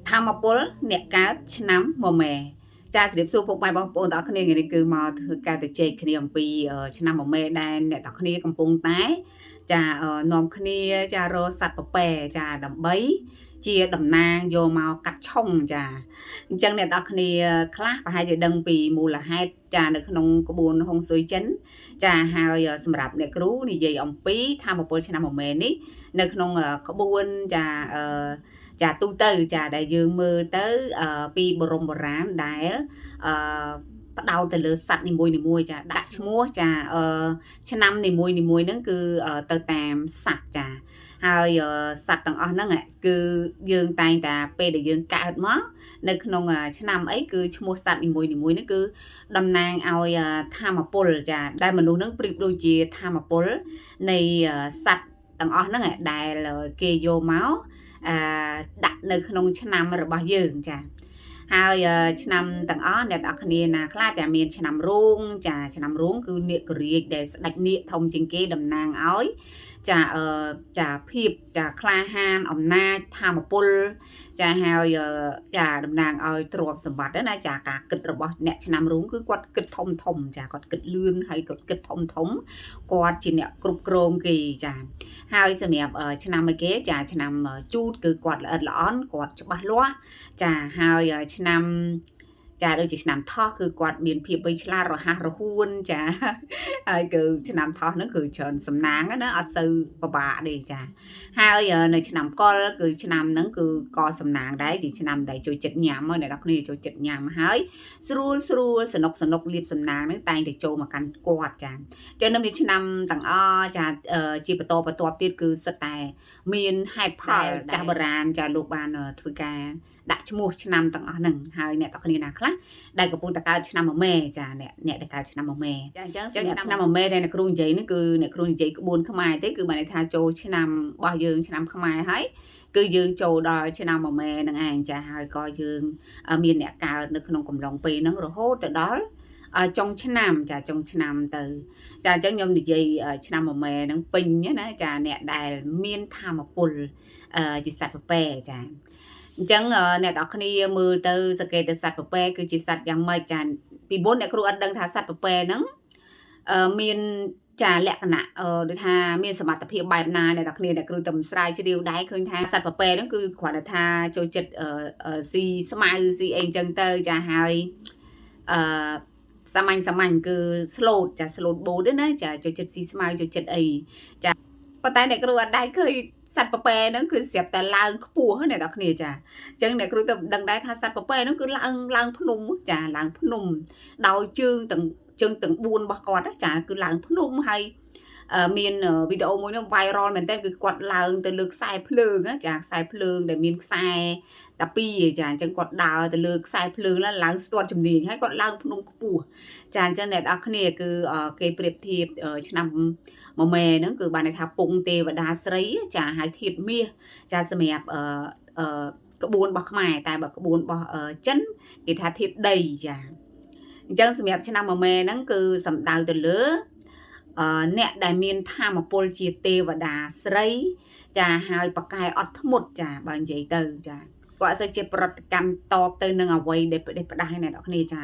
ធម្មពលអ្នកកើតឆ្នាំមមែចាជម្រាបសួរពុកម៉ែបងប្អូនទាំងអស់គ្នាថ្ងៃនេះគឺមកធ្វើការទៅជែកគ្នាអំពីឆ្នាំមមែដែលអ្នកទាំងគ្នាកំពុងតែចានាំគ្នាចារកសัตว์ពពែចាដើម្បីជាតំណាងយកមកកាត់ឆុងចាអញ្ចឹងអ្នកទាំងគ្នាខ្លះប្រហែលជាដឹងពីមូលហេតុចានៅក្នុងក្បួនហុងស៊ុយចិនចាហើយសម្រាប់អ្នកគ្រូនិយាយអំពីធម្មពលឆ្នាំមមែនេះនៅក្នុងក្បួនចាទូទៅចាដែលយើងមើលទៅពីបរមបុរាណដែលផ្ដោតទៅលើសัตว์នីមួយៗចាដាក់ឈ្មោះចាឆ្នាំនីមួយហ្នឹងគឺទៅតាមសัตว์ចាហើយសัตว์ទាំងអស់ហ្នឹងគឺយើងតែងតែពេលដែលយើងកើតមកនៅក្នុងឆ្នាំអីគឺឈ្មោះសัตว์នីមួយហ្នឹងគឺតំណាងឲ្យធម្មពលចាដែលមនុស្សហ្នឹងប្រៀបដូចជាធម្មពលនៃសัตว์ទាំងអស់ហ្នឹងដែលគេយកមកដាក់នៅក្នុងឆ្នាំរបស់យើងចាហើយឆ្នាំទាំងអស់អ្នកទាំងអស់គ្នាណាខ្លះចាមានឆ្នាំរូងចាឆ្នាំរូងគឺនាគរាជដែលស្ដេចនាគធំជាងគេតំណាងឲ្យចាភាពចាក្លាហានអំណាចធម៌ពលចាហើយចាតំណាងឲ្យទ្រព្យសម្បត្តិណាចាការគិតរបស់អ្នកឆ្នាំរូងគឺគាត់គិតធំចាគាត់គិតលឿនហើយគាត់គិតធំគាត់ជាអ្នកគ្រប់គ្រងគេចាហើយសម្រាប់ឆ្នាំមួយគេចាឆ្នាំជូតគឺគាត់ល្អិតល្អន់គាត់ច្បាស់លាស់ចាហើយឆ្នាំចាដូចជាឆ្នាំថោះគឺគាត់មានភាពវៃឆ្លាតរហ័សរហួនចាហើយគឺឆ្នាំថោះហ្នឹងគឺច្រើនសំណាងណាអត់សូវពិបាកទេចាហើយនៅឆ្នាំកុលគឺឆ្នាំហ្នឹងគឺក៏សំណាងដែរជាឆ្នាំដែលចូលចិត្តញ៉ាំអ្នកនរគ្នាចូលចិត្តញ៉ាំហើយស្រួលសនុកលៀបសំណាងហ្នឹងតែងតែចូលមកកាន់គាត់ចាអញ្ចឹងនៅមានឆ្នាំទាំងអស់ចាជាបន្តបន្ទាប់ទៀតគឺសិតតែមានហេតុផលចាស់បុរាណចាលោកបានធ្វើការដាក់ឈ្មោះឆ្នាំទាំងអស់ហ្នឹងហើយអ្នកទាំងគ្នាណាខ្លះដែលកំពុងតែកើតឆ្នាំមមែចាអ្នកដែលកើតឆ្នាំមមែចាអញ្ចឹងឆ្នាំមមែដែលអ្នកគ្រូនិយាយនេះគឺអ្នកគ្រូនិយាយក្បួនខ្មែរទេគឺបានន័យថាចូលឆ្នាំរបស់យើងឆ្នាំខ្មែរហើយគឺយើងចូលដល់ឆ្នាំមមែនឹងឯងចាហើយក៏យើងមានអ្នកកើតនៅក្នុងកំឡុងពេលហ្នឹងរហូតទៅដល់ចុងឆ្នាំចាចុងឆ្នាំទៅចាអញ្ចឹងខ្ញុំនិយាយឆ្នាំមមែហ្នឹងពេញណាចាអ្នកដែលមានធម៌ពលជាសត្វពពែចាអញ្ចឹងអ្នកនរគ្នាមើលទៅសង្កេតទៅសត្វពពែគឺជាសត្វយ៉ាងម៉េចចាពីមុនអ្នកគ្រូអត់ដឹងថាសត្វពពែហ្នឹងមានចាលក្ខណៈដូចថាមានសមត្ថភាពបែបណាអ្នកនរគ្នាអ្នកគ្រូតែស្រាវជ្រាវដែរឃើញថាសត្វពពែហ្នឹងគឺគ្រាន់តែថាចូលចិត្តស៊ីស្មៅស៊ីអីអញ្ចឹងទៅចាហើយសាមញ្ញគឺ slot ចា slot boat ណាចាចូលចិត្តស៊ីស្មៅចូលចិត្តអីចាប៉ុន្តែអ្នកគ្រូអត់ដែរឃើញសត្វពពែហ្នឹងគឺស្រាប់តែឡើងខ្ពស់អ្នកនរគ្នាចាអញ្ចឹងអ្នកគ្រូទៅដឹងដែរថាសត្វពពែហ្នឹងគឺឡើងភ្នំចាឡើងភ្នំដោយជើងទាំង4របស់គាត់ចាគឺឡើងភ្នំហើយមានវីដេអូមួយហ្នឹង viral មែនតើគឺគាត់ឡើងទៅលើខ្សែភ្លើងចាខ្សែភ្លើងដែលមានខ្សែតែ2ចាអញ្ចឹងគាត់ដើរទៅលើខ្សែភ្លើងឡើងស្ទាត់ជំនាញហើយគាត់ឡើងភ្នំខ្ពស់ចាអញ្ចឹងអ្នកនរគ្នាគឺគេប្រៀបធៀបឆ្នាំមមែហ្នឹងគឺបានន័យថាពងទេវតាស្រីចាហើយធាតុមាសចាសម្រាប់ក្បួនរបស់ខ្មែរតែបើក្បួនរបស់ចិនគេថាធាតុដីចាអញ្ចឹងសម្រាប់ឆ្នាំមមែហ្នឹងគឺសំដៅទៅលើអ្នកដែលមានធម៌ពលជាទេវតាស្រីចាហើយប្រកែអត់ធ្មត់ចាបើនិយាយទៅចាគាត់អត់សូវជាប្រតិកម្មតបទៅនឹងអ្វីដែលផ្ដេសផ្ដាស់អ្នកនរគ្នាចា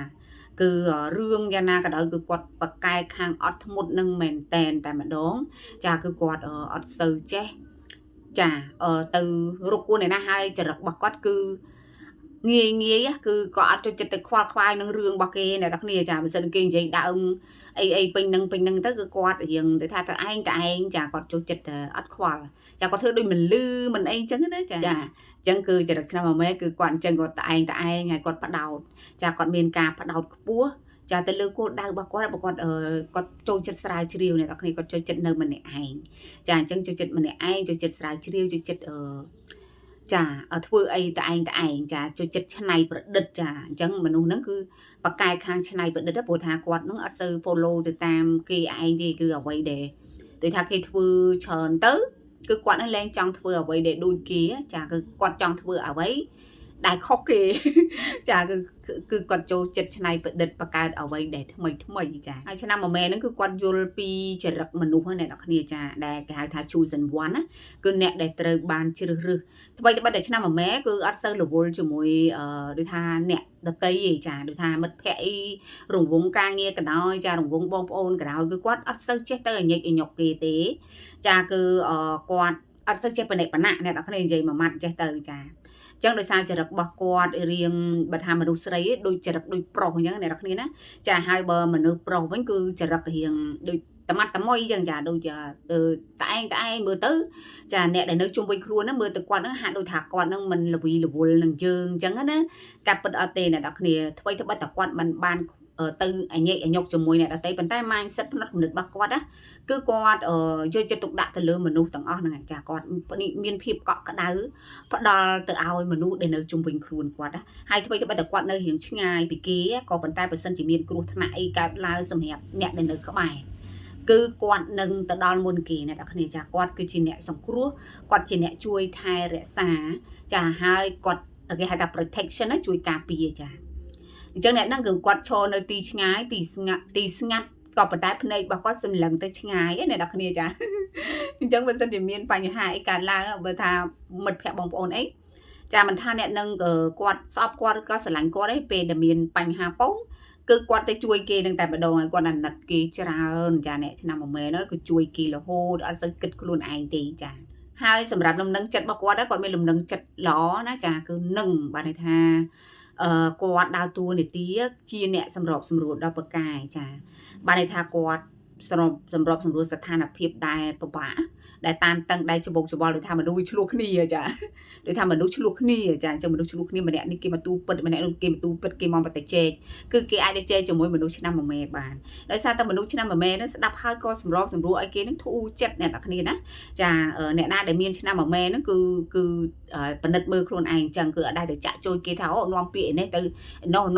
គឺរឿងយ៉ាងណាក៏ដោយគឺគាត់ប្រកែខាងអត់ធ្មត់នឹងមែនតែនតែម្ដងចាគឺគាត់អត់សូវចេះចាទៅរកគួនឯណាហើយចរិតរបស់គាត់គឺងាយគឺក៏អត់ចូលចិត្តទៅខ្វល់ខ្វាយនឹងរឿងរបស់គេអ្នកនរគ្នាចាបើសិនគេនិយាយដើមអីពេញនឹងទៅគឺគាត់រៀងទៅថាទៅឯងចាគាត់ចូលចិត្តអត់ខ្វល់ចាគាត់ធ្វើដូចមិនលឺមិនអីអញ្ចឹងណាចាអញ្ចឹងគឺចរិតឆ្នាំមមែគឺគាត់អញ្ចឹងគាត់តែឯងហើយគាត់ផ្ដោតចាគាត់មានការផ្ដោតខ្ពស់ចាទៅលើគោលដៅរបស់គាត់គាត់ចូលចិត្តស្រាវជ្រាវអ្នកនរគ្នាគាត់ចូលចិត្តនៅម្នាក់ឯងចាអញ្ចឹងចូលចិត្តម្នាក់ឯងចូលចិត្តស្រាវជ្រាវចូលចិត្តចាធ្វើអីតែឯងចាចូលចិត្តច្នៃប្រឌិតចាអញ្ចឹងមនុស្សហ្នឹងគឺបកកែខាងច្នៃប្រឌិតព្រោះថាគាត់ហ្នឹងអត់សូវ follow ទៅតាមគេឯងទេគឺអ្វីដែលដូចថាគេធ្វើច្រើនទៅគឺគាត់នឹងលែងចង់ធ្វើអ្វីដែលដូចគេចាគឺគាត់ចង់ធ្វើអ្វី ដែលខុសគេ ចាគឺគាត់ចូលចិត្តច្នៃប្រឌិតបង្កើតអ្វីដែលថ្មីចាហើយឆ្នាំមួយម៉ែហ្នឹងគឺគាត់យល់ពីចរិតមនុស្សហ្នឹងអ្នកនរគ្នាចាដែលគេហៅថា chosen one ណាគឺអ្នកដែលត្រូវបានជ្រើសរើសថ្មីត្បិតតែឆ្នាំមួយម៉ែគឺអត់សូវរវល់ជាមួយដូចថាអ្នកដតីឯចាដូចថាមិត្តភ័ក្តិអីរង្វង់ការងារក៏ដោយចារង្វង់បងប្អូនក៏ដោយគឺគាត់អត់សូវចេះទៅញិចញប់គេទេចាគឺគាត់អត់សូវចេះបណិបណៈអ្នកនរគ្នានិយាយមួយម៉ាត់ចេះទៅចាចឹងដោយសារចរិតរបស់គាត់រៀងបើថាមនុស្សស្រីដូចចរិតដូចប្រុសអញ្ចឹងអ្នកនរគ្នាណាចាហើយបើមនុស្សប្រុសវិញគឺចរិតរៀងដូចតមាត់តមួយអញ្ចឹងចាដូចតែឯងមើលទៅចាអ្នកដែលនៅជុំវិញខ្លួនហ្នឹងមើលទៅគាត់ហ្នឹងហាក់ដូចថាគាត់ហ្នឹងមិនល្វីល្វល់នឹងយើងអញ្ចឹងណាកាប់ពិតអត់ទេអ្នកនរគ្នាថ្មីត្បិតតែគាត់មិនបានទៅអញញុកជាមួយអ្នកដទៃប៉ុន្តែ mindset ផ្នត់គំនិតរបស់គាត់ណាគឺគាត់យកចិត្តទុកដាក់ទៅលើមនុស្សទាំងអស់ហ្នឹងចាគាត់មានភាពកក់ក្ដៅផ្ដល់ទៅឲ្យមនុស្សដែលនៅជុំវិញខ្លួនគាត់ណាហើយថ្មីត្បិតតែគាត់នៅរៀងឆ្ងាយពីគេក៏ប៉ុន្តែបើសិនជាមានគ្រោះថ្នាក់អីកើតឡើងសម្រាប់អ្នកដែលនៅក្បែរគឺគាត់នឹងទៅដល់មុនគេអ្នកនរគ្នាចាគាត់គឺជាអ្នកសង្គ្រោះគាត់ជាអ្នកជួយថែរក្សាចាហើយគាត់គេហៅថា protection ណាជួយការពារចាអញ្ចឹងអ្នកហ្នឹងគឺគាត់ឈរនៅទីឆ្ងាយទីស្ងាត់ក៏ប៉ុន្តែភ្នែករបស់គាត់សម្លឹងទៅឆ្ងាយអ្នកនរគ្នាចាអញ្ចឹងបើសិនជាមានបញ្ហាអីកើតឡើងបើថាមិត្តភ័ក្តិបងប្អូនអីចាមិនថាអ្នកនឹងគាត់ស្អប់គាត់ឬក៏ស្រឡាញ់គាត់ឯងពេលដែលមានបញ្ហាពងគឺគាត់ទៅជួយគេនឹងតែម្ដងហើយគាត់អាណិតគេច្រើនចាអ្នកឆ្នាំមួយម៉ែនោះគឺជួយគេរហូតអត់សូវគិតខ្លួនឯងទេចាហើយសម្រាប់លំនឹងចិត្តរបស់គាត់គាត់មានលំនឹងចិត្តល្អណាចាគឺនឹងបានន័យថាគាត់ដើរតួនាទីជាអ្នកសម្របសម្រួលដល់ប្រកាយចាបានន័យថាគាត់សម្របសម្រួលស្ថានភាពដែលពិបាកដែលតានតឹងដែលច្បុកច្បល់ដូចថាមនុស្សវាឆ្លោះគ្នាចាដូចថាមនុស្សឆ្លោះគ្នាចាអញ្ចឹងមនុស្សឆ្លោះគ្នាម្នាក់នេះគេមកទូពិតម្នាក់នោះគេមកទូពិតគេមកបតិជែកគឺគេអាចទៅជែកជាមួយមនុស្សឆ្នាំមួយម៉ែបានដោយសារតែមនុស្សឆ្នាំមួយម៉ែនោះស្ដាប់ហើយក៏សម្របសម្រួលឲ្យគេនឹងធូរចិត្តអ្នកនរគ្នាណាចាអ្នកណាដែលមានឆ្នាំមួយម៉ែនោះគឺពិនិត្យមើលខ្លួនឯងអញ្ចឹងគឺអត់ដែរទៅចាក់ជួយគេថាអូនាំពាក្យនេះទៅ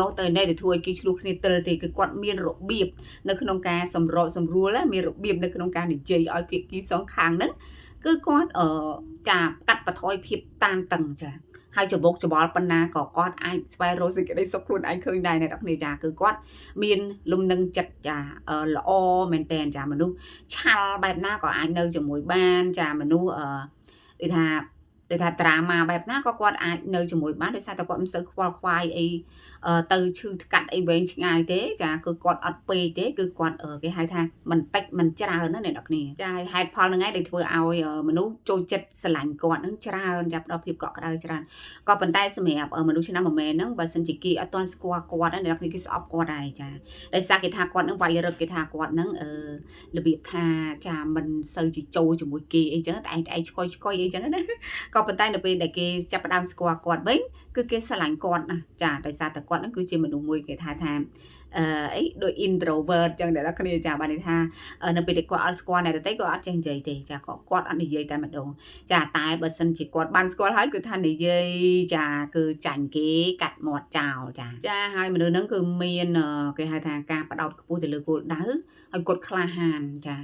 នោះទៅនេះទៅធ្វើឲ្យគេឆ្លោះគ្នាទិលទេគឺគាត់មានរបៀបនៅក្នុងការសម្របសម្រួលមានរបៀបនៅក្នុងការនិយាយឲ្យភាគីសងខាងហ្នឹងគឺគាត់ចាកាត់បន្ថយភាពតានតឹងចាហើយច្បុកច្បល់ប៉ុណ្ណាក៏គាត់អាចស្វែងរកសេចក្តីសុខខ្លួនឯងឃើញដែរអ្នកនរគ្នាចាគឺគាត់មានលំនឹងចិត្តចាល្អមែនតើចាមនុស្សឆាល់បែបណាក៏អាចនៅជាមួយបានចាមនុស្សដូចថាត្រាម៉ាបែបណាក៏គាត់អាចនៅជាមួយបានដោយសារតែគាត់មិនសូវខ្វល់ខ្វាយអីទៅឈឺថ្កាត់អីវែងឆ្ងាយទេចាគឺគាត់អត់ពេកទេគឺគាត់គេហៅថាមិនតិចមិនច្រើនណាអ្នកនរគ្នាចាហេតុផលហ្នឹងឯងដែលធ្វើឲ្យមនុស្សចូលចិត្តស្រឡាញ់គាត់ហ្នឹងច្រើនចាប់ដល់ភាពកក់ក្ដៅច្រើនក៏ប៉ុន្តែសម្រាប់មនុស្សឆ្នាំមួយម៉ែហ្នឹងបើសិនជាគេអត់ទាន់ស្គាល់គាត់អ្នកនរគ្នាគេស្អប់គាត់ដែរចាដោយសារគេថាគាត់ហ្នឹងវាយរឹកគេថាគាត់ហ្នឹងរបៀបថាចាមិនសូវជាចូលជាមួយគេអីចឹងតែឯងឆ្កុយអីចឹងណាក៏ប៉ុន្តែនៅពេលដែលគេចាប់ផ្ដើមស្គាល់គាត់វិញគឺគេស្រឡាញ់គាត់ណាចាដោយសារតែគាត់ហ្នឹងគឺជាមនុស្សមួយគេថាអីដូច introvert ចឹងអ្នកនរគ្នាចាបានន័យថានៅពេលដែលគាត់អត់ស្គាល់អ្នកដទៃគាត់អត់ចេះនិយាយទេចាគាត់អត់និយាយតែម្ដងចាតែបើសិនជាគាត់បានស្គាល់ហើយគឺថានិយាយចាគឺចាញ់គេកាត់មាត់ចោលចាហើយមនុស្សហ្នឹងគឺមានគេហៅថាការបដោតខ្ពស់ទៅលើគោលដៅហើយគាត់ក្លាហានចា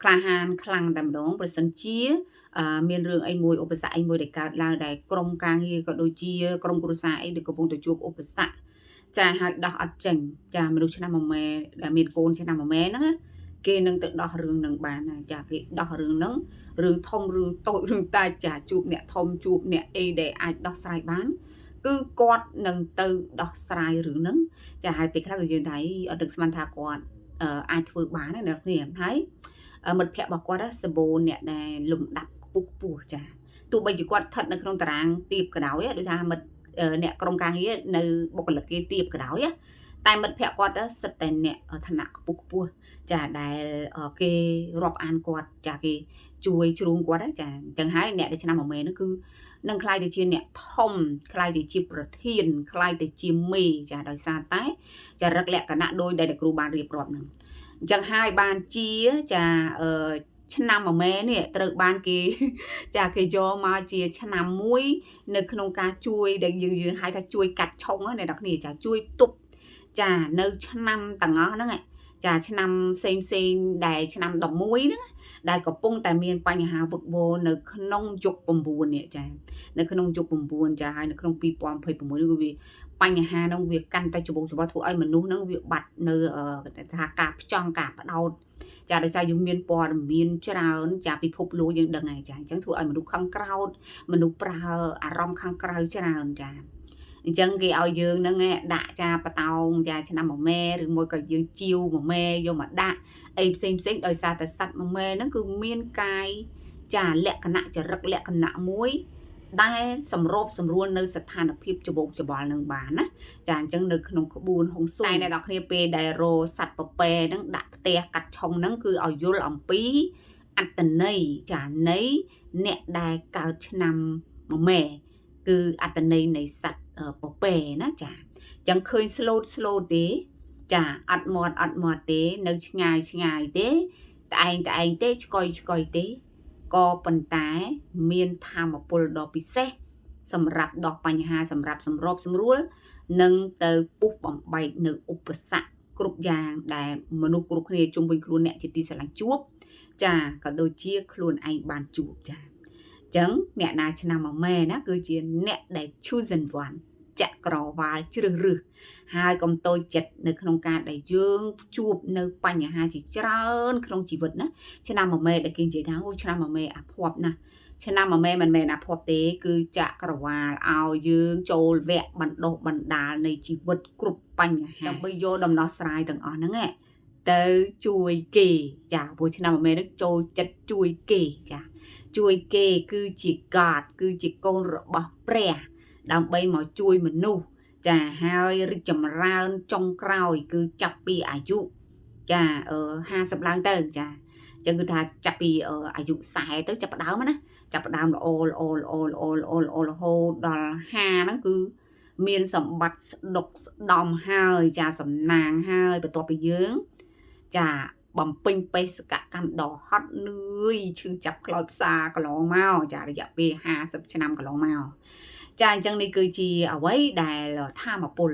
ក្លាហានខ្លាំងតែម្ដងប្រសិនជាមានរឿងអីមួយឧបសគ្គអីមួយដែលកើតឡើងដែលក្រុមការងារក៏ដូចជាក្រុមគ្រួសារអីដែលកំពុងតែជួបឧបសគ្គចាហើយដោះអត់ចេញចាមនុស្សឆ្នាំមួយម៉ែដែលមានកូនឆ្នាំមួយម៉ែហ្នឹងគេនឹងទៅដោះរឿងនឹងបានចាគេដោះរឿងហ្នឹងរឿងធំរឿងតូចរឿងតាចចាជួបអ្នកធំជួបអ្នកអីដែលអាចដោះស្រាយបានគឺគាត់នឹងទៅដោះស្រាយរឿងហ្នឹងចាហើយពេលខ្លះគឺយើងថាអត់នឹកស្មានថាគាត់អាចធ្វើបានណាអ្នកគ្នាហើយមិត្តភ័ក្តិរបស់គាត់សម្បូរអ្នកដែលលំដាប់ខ្ពស់ចាទោះបីជាគាត់ស្ថិតនៅក្នុងតារាងទៀបក៏ដោយដូចថាមិត្តអ្នកក្រុមការងារនៅបុគ្គលិកគេទៀបក៏ដោយតែមិត្តភ័ក្តិគាត់សិតតែអ្នកឋានៈខ្ពស់ចាដែលគេរាប់អានគាត់ចាគេជួយជ្រួងគាត់ចាអញ្ចឹងហើយអ្នកដែលឆ្នាំមួយម៉ែនោះគឺនឹងខ្លាយទៅជាអ្នកធំខ្លាយទៅជាប្រធានខ្លាយទៅជាមេចាដោយសារតែចរិតលក្ខណៈដោយដែលគ្រូបានរៀបរាប់ហ្នឹងអញ្ចឹងហើយបានជាចាឆ្នាំមួយម៉ែនេះត្រូវបានគេចាគេយកមកជាឆ្នាំមួយនៅក្នុងការជួយដែលយើងហៅថាជួយកាត់ឆុងអ្នកនរគ្នាចាជួយទប់ចានៅឆ្នាំទាំងអស់ហ្នឹង ចាឆ្នាំផ្សេងដែលឆ្នាំ11ហ្នឹងដែលកំពុងតែមានបញ្ហាវឹកវរនៅក្នុងយុគ9នេះចានៅក្នុងយុគ9ចាហើយនៅក្នុង2026នេះគឺវាបញ្ហាហ្នឹងវាកាន់តែច្បងច្បល់ធ្វើឲ្យមនុស្សហ្នឹងវាបាត់នៅថាការផ្ចង់ការបដោតចាដោយសារយើងមានព័ត៌មានច្រើនចាពិភពលោកយើងដឹងហើយចាអញ្ចឹងធ្វើឲ្យមនុស្សខឹងក្រោធមនុស្សប្រើអារម្មណ៍ខាងក្រៅច្រើនចាអញ្ចឹងគេឲ្យយើងហ្នឹងដាក់ចាបតោងចាឆ្នាំមួយម៉ែឬមួយក៏យើងជាវមួយម៉ែយកមកដាក់អីផ្សេងដោយសារតែសត្វមួយម៉ែហ្នឹងគឺមានកាយចាលក្ខណៈចរិតលក្ខណៈមួយដែលសម្របសម្រួលនៅស្ថានភាពច្បោកច្បល់នឹងបានណាចាអញ្ចឹងនៅក្នុងក្បួនហុងស៊ុយតែអ្នកនរគ្នាពេលដែលរោសត្វពពែហ្នឹងដាក់ផ្ទះកាត់ឆុងហ្នឹងគឺឲ្យយល់អំពីអត្តន័យចានៃអ្នកដែលកើតឆ្នាំមួយម៉ែគឺអត្តន័យនៃសត្វពពែណាចាអញ្ចឹងឃើញស្លូតទេចាអត់មាត់ទេនៅឆ្ងាយទេតែឯងទេឆ្កុយទេក៏ប៉ុន្តែមានធម៌ពលដ៏ពិសេសសម្រាប់ដោះបញ្ហាសម្រាប់សម្របសម្រួលនិងទៅពុះបំបែកនៅឧបសគ្គគ្រប់យ៉ាងដែលមនុស្សគ្រប់គ្នាជុំវិញខ្លួនអ្នកជាទីស្រឡាញ់ជួបចាក៏ដូចជាខ្លួនឯងបានជួបចាអញ្ចឹងអ្នកណាឆ្នាំមួយម៉ែណាគឺជាអ្នកដែល chosen one ចក្រវាលជ្រើសរើសហើយកុំតូចចិត្តនៅក្នុងការដែលយើងជួបនៅបញ្ហាជាច្រើនក្នុងជីវិតណាឆ្នាំមួយម៉ែដែលគេនិយាយថាអូឆ្នាំមួយម៉ែអាភ័ព្វណាឆ្នាំមួយម៉ែមិនមែនអាភ័ព្វទេគឺចក្រវាលឲ្យយើងចូលវគ្គបណ្ដុះបណ្ដាលនៃជីវិតគ្រប់បញ្ហាដើម្បីយកដំណោះស្រាយទាំងអស់ហ្នឹងទៅជួយគេចាព្រោះឆ្នាំមួយម៉ែនេះចូលចិត្តជួយគេចាជួយគេគឺជា God គឺជាកូនរបស់ព្រះដើម្បីមកជួយមនុស្សចាហើយរីកចម្រើនចុងក្រោយគឺចាប់ពីអាយុចា50ឡើងទៅចាអញ្ចឹងគឺថាចាប់ពីអាយុ40ទៅចាប់ផ្ដើមណាចាប់ផ្ដើមល្អរហូតដល់50ហ្នឹងគឺមានសម្បត្តិស្ដុកស្ដំហើយចាសំណាងហើយបន្ទាប់ពីយើងចាបំពេញបេសកកម្មដ៏ហត់នឿយឈឺចាប់ខ្លោចផ្សាកន្លងមកចារយៈពេល50ឆ្នាំកន្លងមកចាអញ្ចឹងនេះគឺជាអ្វីដែលធម៌ពល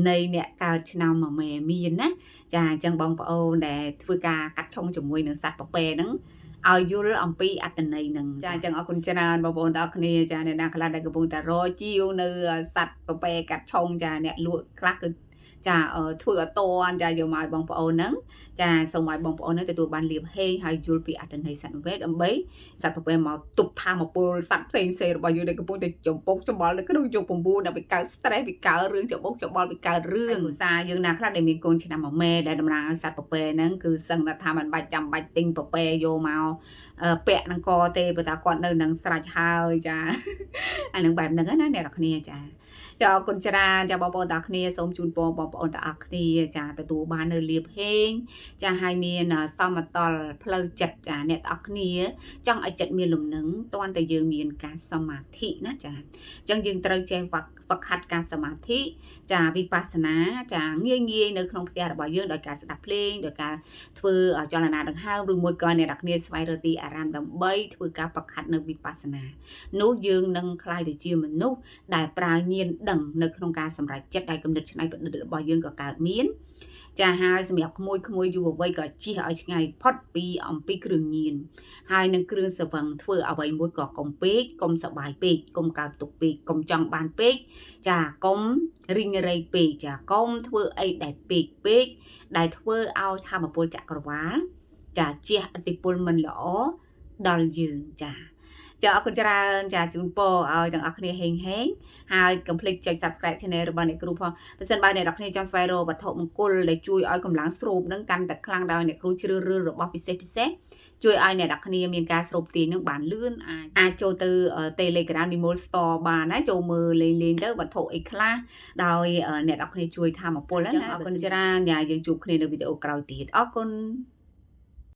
នៃអ្នកកើតឆ្នាំមួយម៉ែមានណាចាអញ្ចឹងបងប្អូនដែលធ្វើការកាត់ឆុងជាមួយនឹងសត្វពពែហ្នឹងឲ្យយល់អំពីអត្តន័យហ្នឹងចាអញ្ចឹងអរគុណច្រើនបងប្អូនទាំងអស់គ្នាចាអ្នកណាខ្លះដែលកំពុងតែរជាវនៅសត្វពពែកាត់ឆុងចាអ្នកលក់ខ្លះគឺចាធ្វើអត់តន់ចាយកមកឲ្យបងប្អូនហ្នឹងចាសូមឲ្យបងប្អូនហ្នឹងទទួលបានលៀបហេងហើយយល់ពីអត្តន័យសត្វពពែដើម្បីសត្វពពែមកទប់ធម៌ពលសត្វផ្សេងរបស់យើងដែលកំពុងតែចំពុកច្បល់នៅក្នុងយុគ9ដែលវាកើត stress វាកើតរឿងច្បុកច្បល់វាកើតរឿងឧស្សាហ៍យើងណាខ្លះដែលមានកូនឆ្នាំមួយម៉ែដែលតំណាងឲ្យសត្វពពែហ្នឹងគឺសឹងថាមិនបាច់ចាំបាច់ទិញពពែយកមកពាក់នឹងកទេព្រោះថាគាត់នៅនឹងស្រេចហើយចាអានឹងបែបហ្នឹងណាអ្នកនរគ្នាចាអរគុណច្រើនចាបងប្អូនទាំងអស់គ្នាសូមជូនពរបងប្អូនទាំងអស់គ្នាចាទទួលបាននៅលៀបហេងចាហើយមានសមតលផ្លូវចិត្តចាអ្នកទាំងអស់គ្នាចង់ឲ្យចិត្តមានលំនឹងតាន់តែយើងមានការសមាធិណាចាអញ្ចឹងយើងត្រូវចេះហ្វឹកហាត់ការសមាធិចាវិបស្សនាចាងាយនៅក្នុងផ្ទះរបស់យើងដោយការស្ដាប់ភ្លេងដោយការធ្វើចលនាដង្ហើមឬមួយក៏អ្នកទាំងអស់គ្នាស្វែងរកទីអារាមដើម្បីធ្វើការហ្វឹកហាត់នៅវិបស្សនានោះយើងនឹងក្លាយទៅជាមនុស្សដែលប្រើញាណដឹងនៅក្នុងការសម្រេចចិត្តដែលគំនិតច្នៃប្រឌិតរបស់យើងក៏កើតមានចាហើយសម្រាប់ក្មួយយុវវ័យក៏ជិះឲ្យឆ្ងាយផុតពីអំពីគ្រឿងញៀនហើយនឹងគ្រឿងស្រវឹងធ្វើអ្វីមួយក៏កុំពេកកុំសបាយពេកកុំកើតទុកពេកកុំចង់បានពេកចាកុំរីងរៃពេកចាកុំធ្វើអីដែលពេកដែលធ្វើឲ្យធម៌ពលចក្រវាលចាជះឥទ្ធិពលមិនល្អដល់យើងចាអរគុណច្រើនចាជូនពរឲ្យទាំងអស់គ្នាហេងហើយកុំភ្លេចចុច Subscribe Channel របស់អ្នកគ្រូផងបើសិនបើអ្នកនរគ្នាចង់ស្វែងរកវត្ថុមង្គលដែលជួយឲ្យកម្លាំងស្រូបនឹងកាន់តែខ្លាំងដោយអ្នកគ្រូជ្រើសរើសរបស់ពិសេសជួយឲ្យអ្នកនរគ្នាមានការស្រូបទាញនឹងបានលឿនអាចចូលទៅ Telegram Nimol Store បានណាចូលមើលលេងទៅវត្ថុអីខ្លះដោយអ្នកនរគ្នាជួយធម៌ពលណាអរគុណច្រើនយើងជួបគ្នានៅវីដេអូក្រោយទៀតអរគុណ